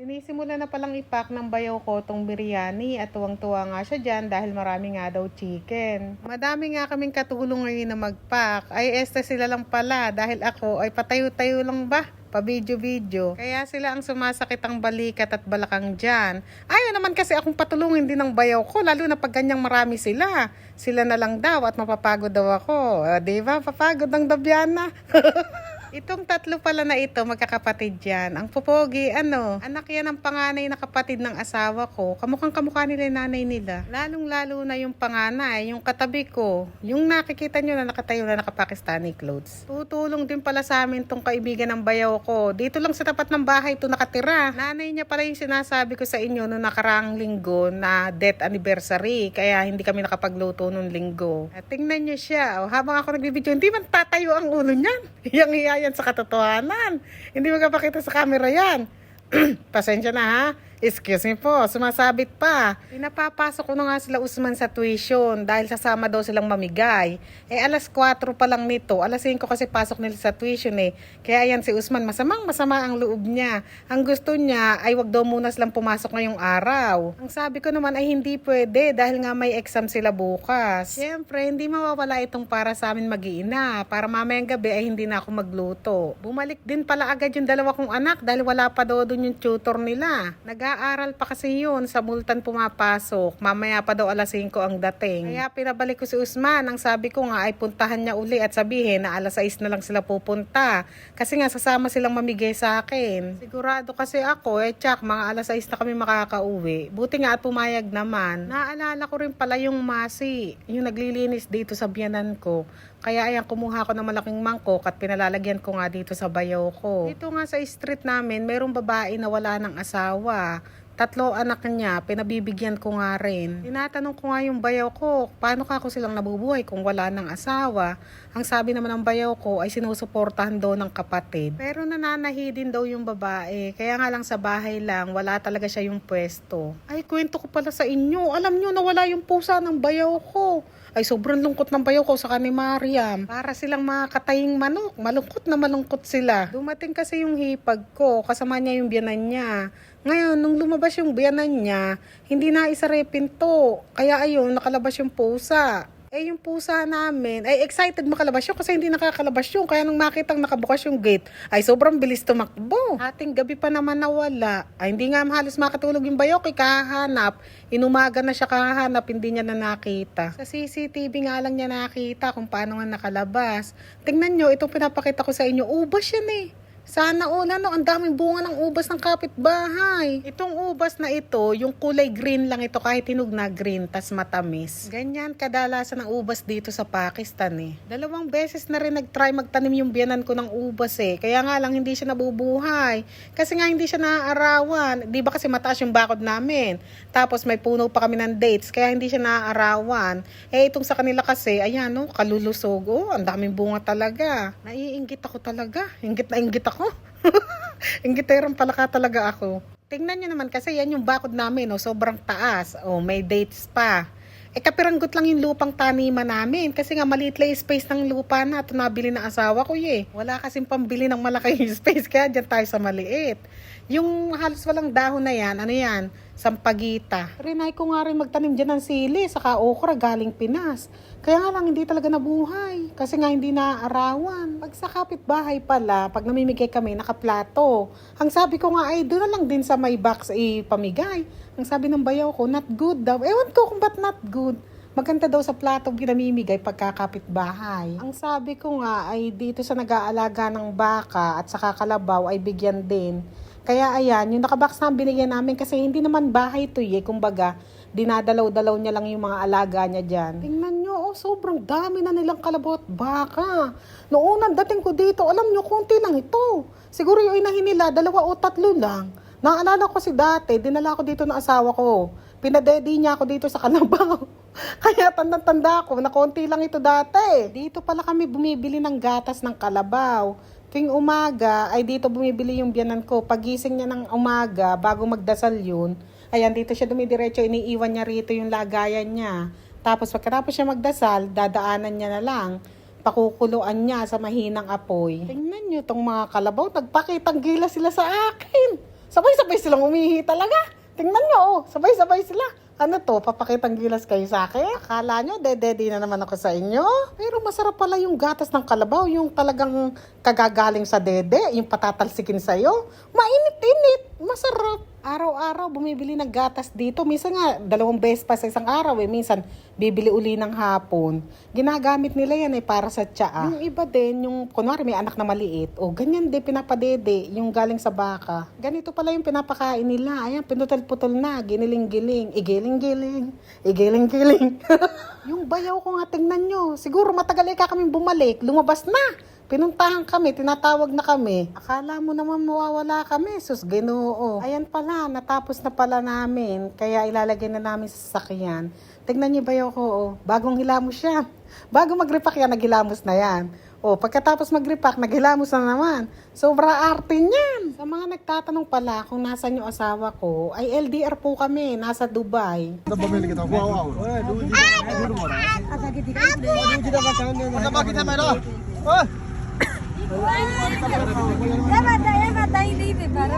Sinisimula na palang ipack ng bayaw ko tong biryani at tuwang-tuwa nga siya dyan dahil marami nga daw chicken. Madami nga kaming katulong ngayon na mag-pack. Ay este sila lang pala dahil ako ay patayo-tayo lang ba? Pa-video-video. Kaya sila ang sumasakit ang balikat at balakang dyan. Ayaw naman kasi akong patulungin din ng bayaw ko lalo na pag ganyang marami sila. Sila na lang daw at mapapagod daw ako. Diba? Papagod ng Dabiana. Itong tatlo pala na ito, magkakapatid yan. Ang pupogi, anak yan ang panganay na kapatid ng asawa ko. Kamukhang kamukha nila yung nanay nila. Lalong-lalo na yung panganay, yung katabi ko. Yung nakikita nyo na nakatayo na naka-Pakistani clothes. Tutulong din pala sa amin tong kaibigan ng bayaw ko. Dito lang sa tapat ng bahay ito nakatira. Nanay niya pala yung sinasabi ko sa inyo noong nakaraang linggo na death anniversary. Kaya hindi kami nakapagluto noong linggo. At tingnan nyo siya. Habang ako nagbibideo, hindi man tatayo ang ulo niyan. Hiyang-hiya yan sa katotohanan. Hindi magpapakita sa camera yan. Pasensya na ha. Excuse me po, sumasabit pa. Pinapapasok ko na nga sila Usman sa tuition dahil sasama daw silang mamigay. Alas 4 pa lang nito. Alas 5 kasi pasok nila sa tuition Kaya ayan si Usman, masama ang loob niya. Ang gusto niya ay wag daw muna silang pumasok ngayong araw. Ang sabi ko naman ay hindi pwede dahil nga may exam sila bukas. Siyempre, hindi mawawala itong para sa amin mag-iina. Para mamayang gabi ay hindi na ako magluto. Bumalik din pala agad yung dalawa kong anak dahil wala pa daw doon yung tutor nila. Nag-aaral pa kasi yun, sa multan pumapasok. Mamaya pa daw alas 5 ang dating. Kaya pinabalik ko si Usman. Ang sabi ko nga ay puntahan niya uli at sabihin na alas 6 na lang sila pupunta. Kasi nga sasama silang mamigay sa akin. Sigurado kasi ako tsak mga alas 6 na kami makakauwi. Buti nga at pumayag naman. Naalala ko rin pala yung Masi, yung naglilinis dito sa biyanan ko. Kaya ayan, kumuha ko ng malaking mangkok at pinalalagyan ko nga dito sa bayaw ko. Dito nga sa street namin, mayroong babae na wala ng asawa. 3 anak niya, pinabibigyan ko nga rin. Tinatanong ko nga yung bayaw ko, paano ka ako silang nabubuhay kung wala ng asawa? Ang sabi naman ng bayaw ko ay sinusuportahan daw ng kapatid. Pero nananahi din daw yung babae, kaya nga lang sa bahay lang, wala talaga siya yung pwesto. Ay, kwento ko pala sa inyo, alam nyo nawala yung pusa ng bayaw ko. Ay, sobrang lungkot ng bayaw ko sa ni Mariam. Para silang mga kataying manok. Malungkot na malungkot sila. Dumating kasi yung hipag ko. Kasama niya yung biyanan niya. Ngayon, nung lumabas yung biyanan niya, hindi na isara yung pinto. Kaya ayun, nakalabas yung pusa. Yung pusa namin, ay excited makalabas yun kasi hindi nakakalabas yun. Kaya nung makitang nakabukas yung gate, ay sobrang bilis tumakbo. Ating gabi pa naman nawala. Ay hindi nga halos makatulog yung bayo kay kahanap. Inumaga na siya kahanap, hindi niya na nakita. Sa CCTV nga lang niya nakita kung paano nga nakalabas. Tingnan nyo, itong pinapakita ko sa inyo, ubas yan Sana all, ang daming bunga ng ubas ng kapitbahay. Itong ubas na ito, yung kulay green lang ito kahit hinog na green, tas matamis. Ganyan kadalasan ng ubas dito sa Pakistan 2 beses na rin nag-try magtanim yung biyanan ko ng ubas Kaya nga lang hindi siya nabubuhay. Kasi nga hindi siya naaarawan. Di ba kasi mataas yung bakod namin. Tapos may puno pa kami ng dates, kaya hindi siya naaarawan. Itong sa kanila kasi, ayan kalulusog. Ang daming bunga talaga. Naiinggit ako talaga. Inggit na inggit ako. Inggiteran pala ka talaga ako. Tingnan nyo naman kasi yan yung bakod namin sobrang taas. May dates pa. Kapiranggot lang yung lupang taniman namin kasi nga maliit lang yung space ng lupa na ito nabili ng asawa ko Wala kasing pambili ng malaking space kaya dyan tayo sa maliit. Yung halos walang dahon na yan, sampagita. Rinay ko nga rin magtanim dyan ng sili saka okra galing Pinas. Kaya nga lang hindi talaga nabuhay kasi nga hindi naaarawan. Pag sa kapitbahay pala, pag namimigay kami nakaplato. Ang sabi ko nga ay doon na lang din sa may box pamigay. Ang sabi ng bayaw ko, not good daw. Ewan ko kung ba't not good. Maganda daw sa plato ginamimigay pagkakapitbahay. Ang sabi ko nga ay dito sa nag-aalaga ng baka at saka kalabaw ay bigyan din. Kaya ayan, yung nakabox na binigyan namin kasi hindi naman bahay ito kumbaga, dinadalaw-dalaw niya lang yung mga alaga niya dyan. Tingnan nyo, sobrang dami na nilang kalabaw at baka. Noong dating ko dito, alam nyo, konti lang ito. Siguro yung inahin nila, 2 o 3 lang. Naalala ko si dati, dinala ko dito ng asawa ko. Pinadedi niya ako dito sa kalabaw. Kaya tanda-tanda ko na konti lang ito dati. Dito pala kami bumibili ng gatas ng kalabaw. Tuwing umaga, ay dito bumibili yung biyanan ko. Pagising niya ng umaga, bago magdasal yun, ayan, dito siya dumidiretso, iniiwan niya rito yung lagayan niya. Tapos pagkatapos siya magdasal, dadaanan niya na lang. Pakukuluan niya sa mahinang apoy. Tingnan niyo tong mga kalabaw, nagpakitang gila sila sa akin. Sabay-sabay silang umihi talaga. Tingnan nyo, oh. Sabay-sabay sila. Ano to, papakitang gilas kayo sa akin? Akala nyo, dede na naman ako sa inyo. Pero masarap pala yung gatas ng kalabaw, yung talagang kagagaling sa dede, yung patatalsikin sa'yo. Mainit-init, masarap. Araw-araw bumibili ng gatas dito. Minsan nga, 2 beses pa sa isang araw eh. Minsan, bibili uli ng hapon. Ginagamit nila yan eh para sa tsaa. Yung iba din, yung kunwari may anak na maliit. O ganyan din pinapadede, yung galing sa baka. Ganito pala yung pinapakain nila. Ayan, pinutol-putol na, giniling-giling, igiling-giling, igiling-giling. Yung bayaw ko nga, tingnan nyo. Siguro matagal ka kaming bumalik, lumabas na. Pinuntahan kami, tinatawag na kami. Akala mo naman mawawala kami, sus Ginoo. Ayan pala, natapos na pala namin. Kaya ilalagay na namin sa sasakyan. Tignan niyo ba ko, oh. Bagong hilamos siya. Bago mag-repack yan, naghilamos na yan. O, pagkatapos mag-repack, naghilamos na naman. Sobra arte niyan. Sa mga nagtatanong pala kung nasan yung asawa ko, ay LDR po kami, nasa Dubai. Ya mata, hindi, para.